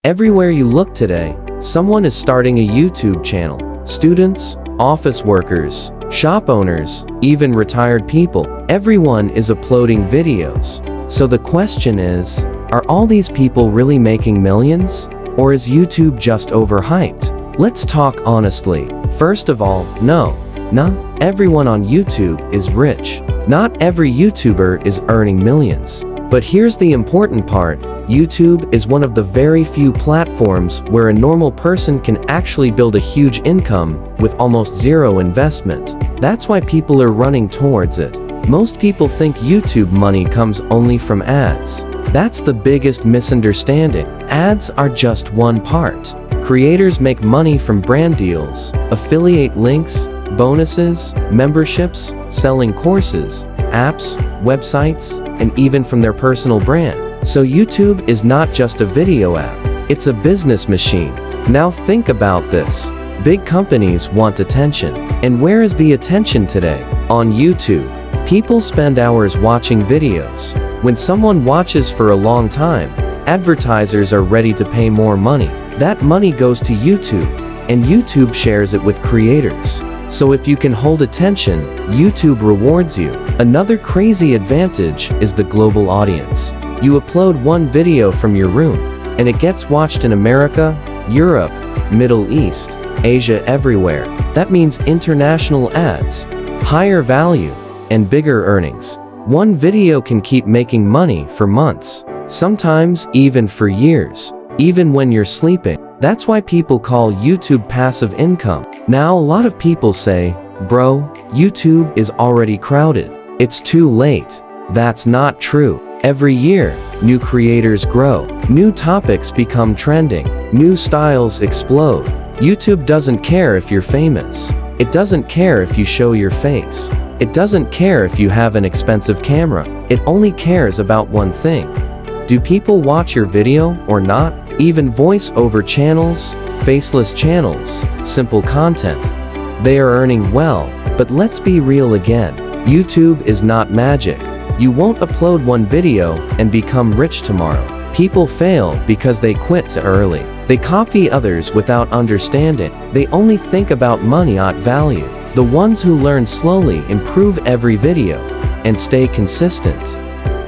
Everywhere you look today, someone is starting a YouTube channel. Students, office workers, shop owners, even retired people. Everyone is uploading videos. So the question is, are all these people really making millions? Or is YouTube just overhyped? Let's talk honestly. First of all, no. Not everyone on YouTube is rich. Not every YouTuber is earning millions. But here's the important part. YouTube is one of the very few platforms where a normal person can actually build a huge income with almost zero investment. That's why people are running towards it. Most people think YouTube money comes only from ads. That's the biggest misunderstanding. Ads are just one part. Creators make money from brand deals, affiliate links, bonuses, memberships, selling courses, apps, websites, and even from their personal brand. So YouTube is not just a video app, it's a business machine. Now think about this. Big companies want attention. And where is the attention today? On YouTube. People spend hours watching videos. When someone watches for a long time, advertisers are ready to pay more money. That money goes to YouTube, and YouTube shares it with creators. So if you can hold attention, YouTube rewards you. Another crazy advantage is the global audience. You upload one video from your room, and it gets watched in America, Europe, Middle East, Asia, everywhere. That means international ads, higher value, and bigger earnings. One video can keep making money for months, sometimes even for years, even when you're sleeping. That's why people call YouTube passive income. Now a lot of people say, bro, YouTube is already crowded. It's too late. That's not true. Every year, new creators grow. New topics become trending. New styles explode. YouTube doesn't care if you're famous. It doesn't care if you show your face. It doesn't care if you have an expensive camera. It only cares about one thing. Do people watch your video or not? Even voice-over channels, faceless channels, simple content. They are earning well, but let's be real again. YouTube is not magic. You won't upload one video and become rich tomorrow. People fail because they quit too early. They copy others without understanding. They only think about money, not value. The ones who learn slowly improve every video and stay consistent.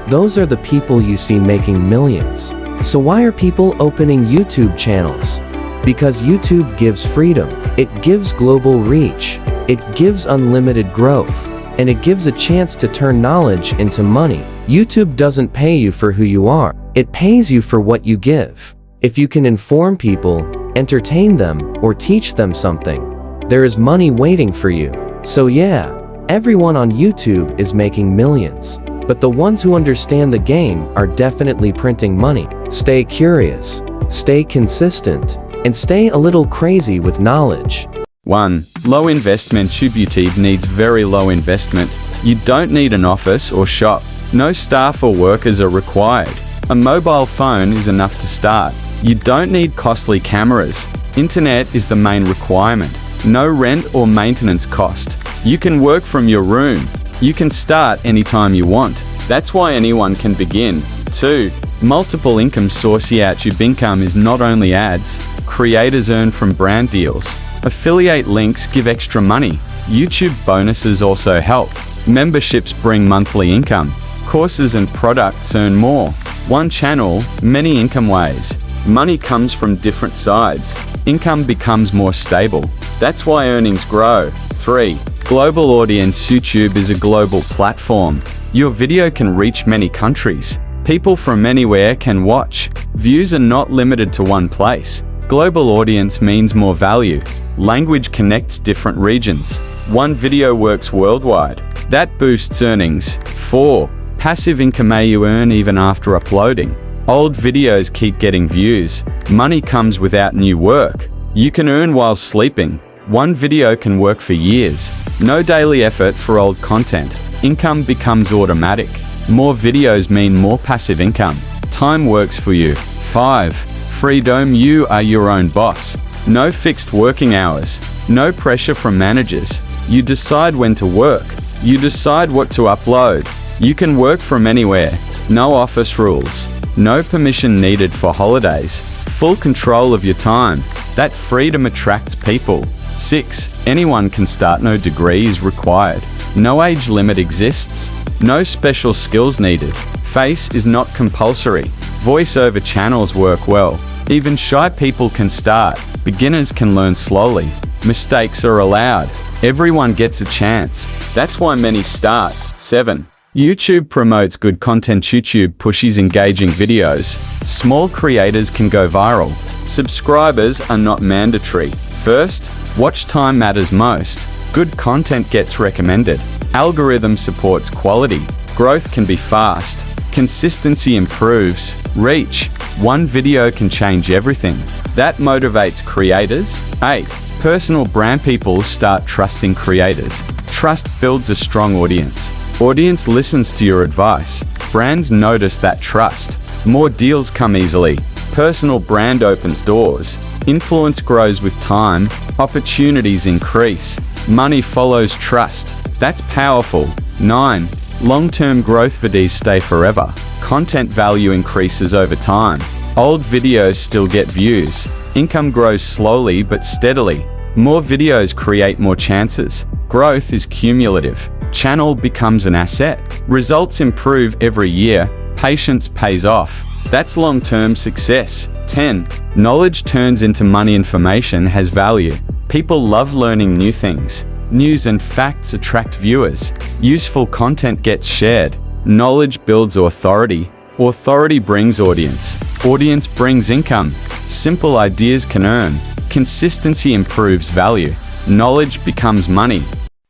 Those are the people you see making millions. So why are people opening YouTube channels? Because YouTube gives freedom. It gives global reach. It gives unlimited growth. And it gives a chance to turn knowledge into money. YouTube doesn't pay you for who you are. It pays you for what you give. If you can inform people, entertain them, or teach them something, there is money waiting for you. So yeah, everyone on YouTube is making millions. But the ones who understand the game are definitely printing money. Stay curious, stay consistent, and stay a little crazy with knowledge. 1. Low investment. YouTube needs very low investment. You don't need an office or shop. No staff or workers are required. A mobile phone is enough to start. You don't need costly cameras. Internet is the main requirement. No rent or maintenance cost. You can work from your room. You can start anytime you want. That's why anyone can begin. 2. Multiple income source. YouTube income is not only ads. Creators earn from brand deals. Affiliate links give extra money. YouTube bonuses also help. Memberships bring monthly income. Courses and products earn more. One channel, many income ways. Money comes from different sides. Income becomes more stable. That's why earnings grow. 3. Global audience. YouTube is a global platform. Your video can reach many countries. People from anywhere can watch. Views are not limited to one place. Global audience means more value. Language connects different regions. One video works worldwide. That boosts earnings. 4. Passive income. You earn even after uploading. Old videos keep getting views. Money comes without new work. You can earn while sleeping. One video can work for years. No daily effort for old content. Income becomes automatic. More videos mean more passive income. Time works for you. 5. Freedom. You are your own boss. No fixed working hours. No pressure from managers. You decide when to work. You decide what to upload. You can work from anywhere. No office rules. No permission needed for holidays. Full control of your time. That freedom attracts people. 6. Anyone can start. No degree is required. No age limit exists. No special skills needed. Face is not compulsory. Voiceover channels work well. Even shy people can start. Beginners can learn slowly. Mistakes are allowed. Everyone gets a chance. That's why many start. 7. YouTube promotes good content. YouTube pushes engaging videos. Small creators can go viral. Subscribers are not mandatory. First, watch time matters most. Good content gets recommended. Algorithm supports quality. Growth can be fast. Consistency improves. Reach. One video can change everything. That motivates creators. 8. Personal brand. People start trusting creators. Trust builds a strong audience. Audience listens to your advice. Brands notice that trust. More deals come easily. Personal brand opens doors. Influence grows with time. Opportunities increase. Money follows trust. That's powerful. 9. Long-term growth. Videos stay forever. Content value increases over time. Old videos still get views. Income grows slowly but steadily. More videos create more chances. Growth is cumulative. Channel becomes an asset. Results improve every year. Patience pays off. That's long-term success. 10. Knowledge turns into money. Information has value. People love learning new things. News and facts attract viewers. Useful content gets shared. Knowledge builds authority. Authority brings audience. Audience brings income. Simple ideas can earn. Consistency improves value. Knowledge becomes money.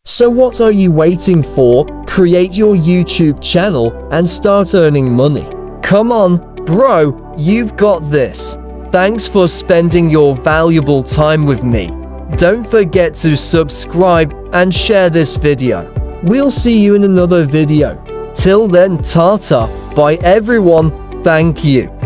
So what are you waiting for? Create your YouTube channel and start earning money. Come on, bro, you've got this. Thanks for spending your valuable time with me. Don't forget to subscribe and share this video. We'll see you in another video. Till then, Tata. Bye everyone. Thank you.